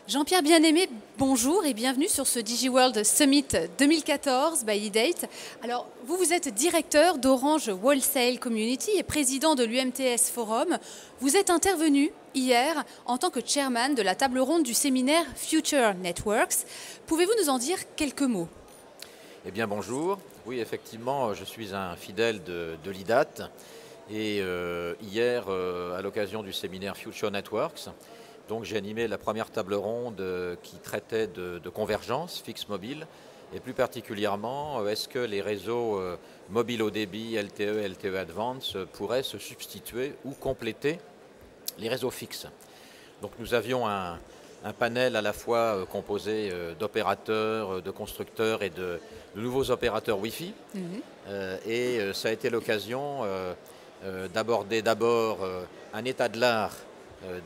Jean-Pierre Bien-Aimé, bonjour et bienvenue sur ce DigiWorld Summit 2014 by eDate. Alors, vous êtes directeur d'Orange Wholesale Community et président de l'UMTS Forum. Vous êtes intervenu hier en tant que chairman de la table ronde du séminaire Future Networks. Pouvez-vous nous en dire quelques mots? Eh bien, bonjour. Oui, effectivement, je suis un fidèle de l'IDAT. Et hier, à l'occasion du séminaire Future Networks, donc j'ai animé la première table ronde qui traitait de convergence fixe-mobile et plus particulièrement, est-ce que les réseaux mobiles haut débit, LTE, LTE Advanced pourraient se substituer ou compléter les réseaux fixes. Donc nous avions un panel à la fois composé d'opérateurs, de constructeurs et de nouveaux opérateurs Wi-Fi. Et ça a été l'occasion d'aborder d'abord un état de l'art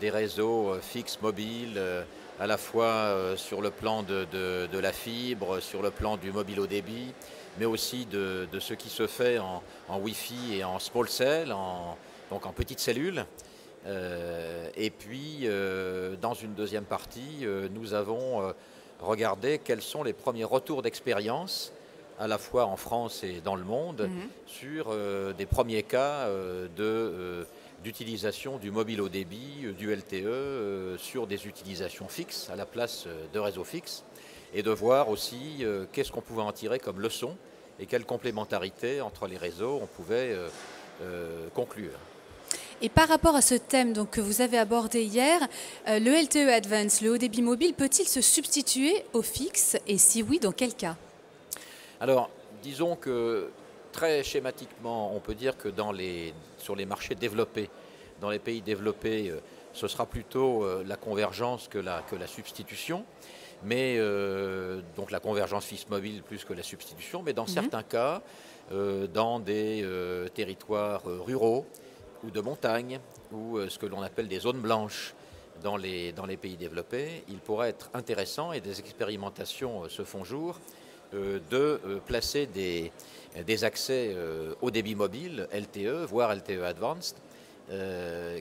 des réseaux fixes, mobiles, à la fois sur le plan de la fibre, sur le plan du mobile haut débit, mais aussi de ce qui se fait en Wi-Fi et en small cell, donc en petites cellules. Et puis, dans une deuxième partie, nous avons regardé quels sont les premiers retours d'expérience, à la fois en France et dans le monde, sur des premiers cas d'utilisation du mobile haut débit, du LTE, sur des utilisations fixes à la place de réseaux fixes, et de voir aussi qu'est-ce qu'on pouvait en tirer comme leçon et quelle complémentarité entre les réseaux on pouvait conclure. Et par rapport à ce thème donc, que vous avez abordé hier, le LTE Advanced, le haut débit mobile, peut-il se substituer au fixe? Et si oui, dans quel cas? Alors, disons que très schématiquement, on peut dire que sur les marchés développés, dans les pays développés, ce sera plutôt la convergence que la substitution, mais donc la convergence fixe-mobile plus que la substitution, mais dans certains cas, dans des territoires ruraux ou de montagne, ou ce que l'on appelle des zones blanches dans les pays développés, il pourrait être intéressant, et des expérimentations se font jour, de placer des accès au débit mobile, LTE, voire LTE Advanced,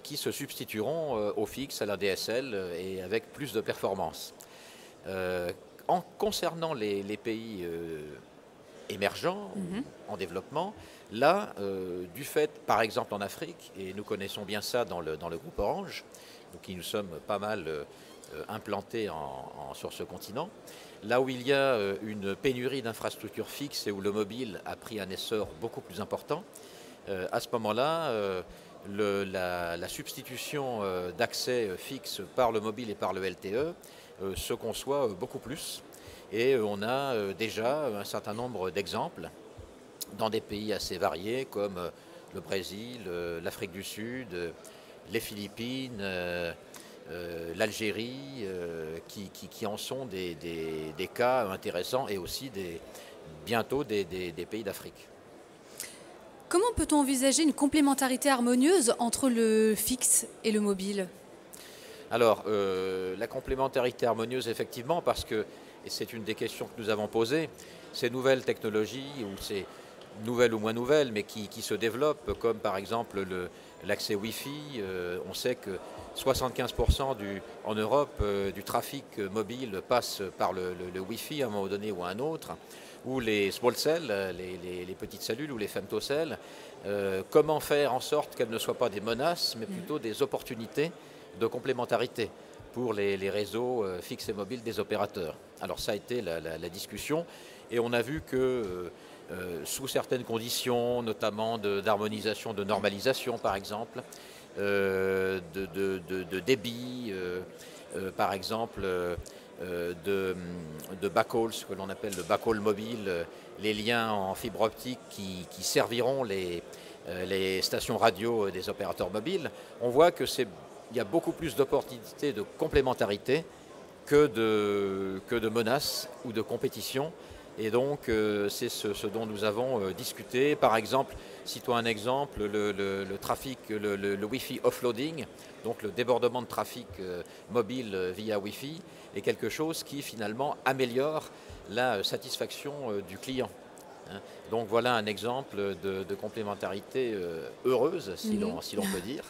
qui se substitueront au fixe, à la DSL, et avec plus de performance. Concernant les pays émergents, en développement, là, du fait, par exemple en Afrique, et nous connaissons bien ça dans le groupe Orange, donc nous sommes pas mal implantés sur ce continent, là où il y a une pénurie d'infrastructures fixes et où le mobile a pris un essor beaucoup plus important, à ce moment-là, la substitution d'accès fixe par le mobile et par le LTE se conçoit beaucoup plus. Et on a déjà un certain nombre d'exemples dans des pays assez variés comme le Brésil, l'Afrique du Sud, les Philippines, l'Algérie, qui en sont des cas intéressants, et aussi bientôt des pays d'Afrique. Comment peut-on envisager une complémentarité harmonieuse entre le fixe et le mobile? Alors, la complémentarité harmonieuse, effectivement, parce que, et c'est une des questions que nous avons posées, ces nouvelles technologies, ou ces nouvelles ou moins nouvelles, mais qui se développent, comme par exemple l'accès Wi-Fi, on sait que 75% en Europe du trafic mobile passe par le Wi-Fi à un moment donné ou à un autre, ou les small cells, les petites cellules, ou les femtocell. Comment faire en sorte qu'elles ne soient pas des menaces, mais plutôt des opportunités de complémentarité pour les réseaux fixes et mobiles des opérateurs. Alors ça a été la discussion, et on a vu que sous certaines conditions, notamment d'harmonisation, de normalisation par exemple, de débit, par exemple de backhaul, ce que l'on appelle le backhaul mobile, les liens en fibre optique qui serviront les stations radio des opérateurs mobiles. On voit que il y a beaucoup plus d'opportunités de complémentarité que de menaces ou de compétition. Et donc, c'est ce dont nous avons discuté. Par exemple, citons un exemple, le trafic, le Wi-Fi offloading, donc le débordement de trafic mobile via Wi-Fi, est quelque chose qui finalement améliore la satisfaction du client. Donc voilà un exemple de complémentarité heureuse, si l'on peut dire.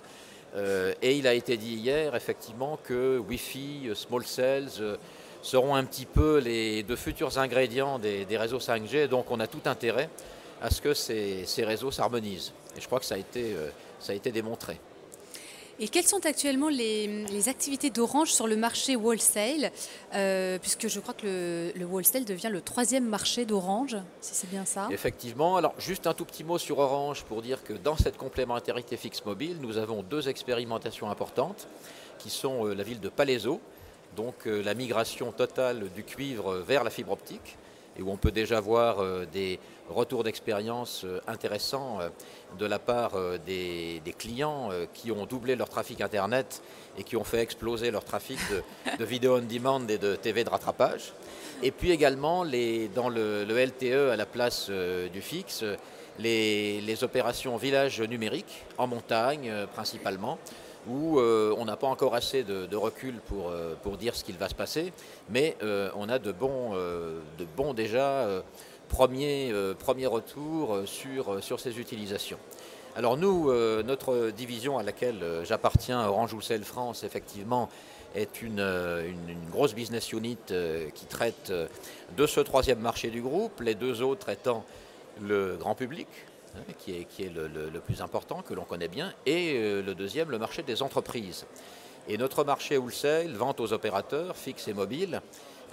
Et il a été dit hier, effectivement, que Wi-Fi, Small Cells seront un petit peu de futurs ingrédients des réseaux 5G. Donc on a tout intérêt à ce que ces réseaux s'harmonisent. Et je crois que ça a été démontré. Et quelles sont actuellement les activités d'Orange sur le marché wholesale, puisque je crois que le wholesale devient le 3e marché d'Orange, si c'est bien ça? Effectivement. Alors juste un tout petit mot sur Orange pour dire que dans cette complémentarité fixe-mobile, nous avons 2 expérimentations importantes qui sont la ville de Palaiseau, donc la migration totale du cuivre vers la fibre optique, et où on peut déjà voir des retours d'expérience intéressants de la part des clients qui ont doublé leur trafic Internet et qui ont fait exploser leur trafic de vidéo on demand et de TV de rattrapage. Et puis également dans le LTE à la place du fixe, les opérations village numérique en montagne principalement, où on n'a pas encore assez de recul pour dire ce qu'il va se passer, mais on a de bons déjà premiers retours sur ces utilisations. Alors nous, notre division à laquelle j'appartiens, Orange Wholesale France, effectivement, est une grosse business unit qui traite de ce 3e marché du groupe, les 2 autres étant le grand public, qui est le plus important, que l'on connaît bien, et le 2e, le marché des entreprises. Et notre marché wholesale, vente aux opérateurs, fixe et mobile,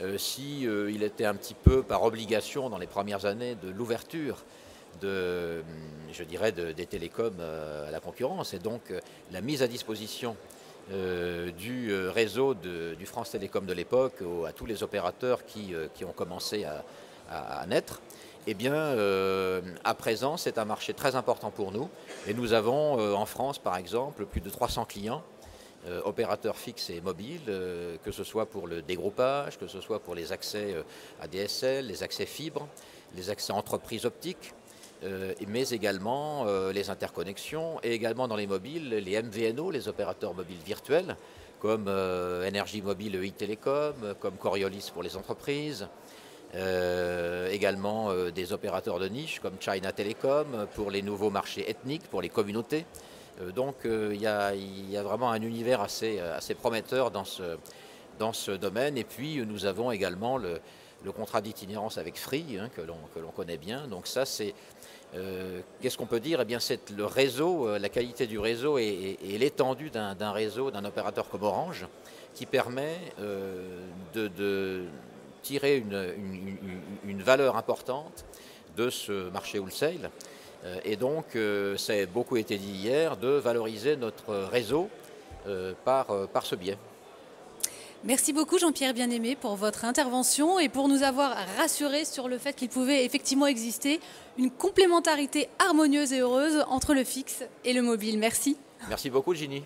il était un petit peu par obligation dans les premières années de l'ouverture des télécoms à la concurrence, et donc la mise à disposition du réseau du France Télécom de l'époque à tous les opérateurs qui ont commencé à naître. Eh bien, à présent, c'est un marché très important pour nous. Et nous avons en France, par exemple, plus de 300 clients, opérateurs fixes et mobiles, que ce soit pour le dégroupage, que ce soit pour les accès ADSL, les accès fibres, les accès entreprises optiques, mais également les interconnexions, et également dans les mobiles, les MVNO, les opérateurs mobiles virtuels, comme Énergie Mobile EI Télécom, comme Coriolis pour les entreprises, également des opérateurs de niche comme China Telecom pour les nouveaux marchés ethniques, pour les communautés. Donc il y a vraiment un univers assez prometteur dans ce domaine. Et puis nous avons également le contrat d'itinérance avec Free, que l'on connaît bien. Donc ça, c'est qu'est-ce qu'on peut dire? Eh bien, c'est le réseau, la qualité du réseau et l'étendue d'un réseau, d'un opérateur comme Orange, qui permet de tirer une valeur importante de ce marché wholesale. Et donc, ça a beaucoup été dit hier, de valoriser notre réseau par ce biais. Merci beaucoup Jean-Pierre Bien-Aimé pour votre intervention et pour nous avoir rassurés sur le fait qu'il pouvait effectivement exister une complémentarité harmonieuse et heureuse entre le fixe et le mobile. Merci. Merci beaucoup Ginny.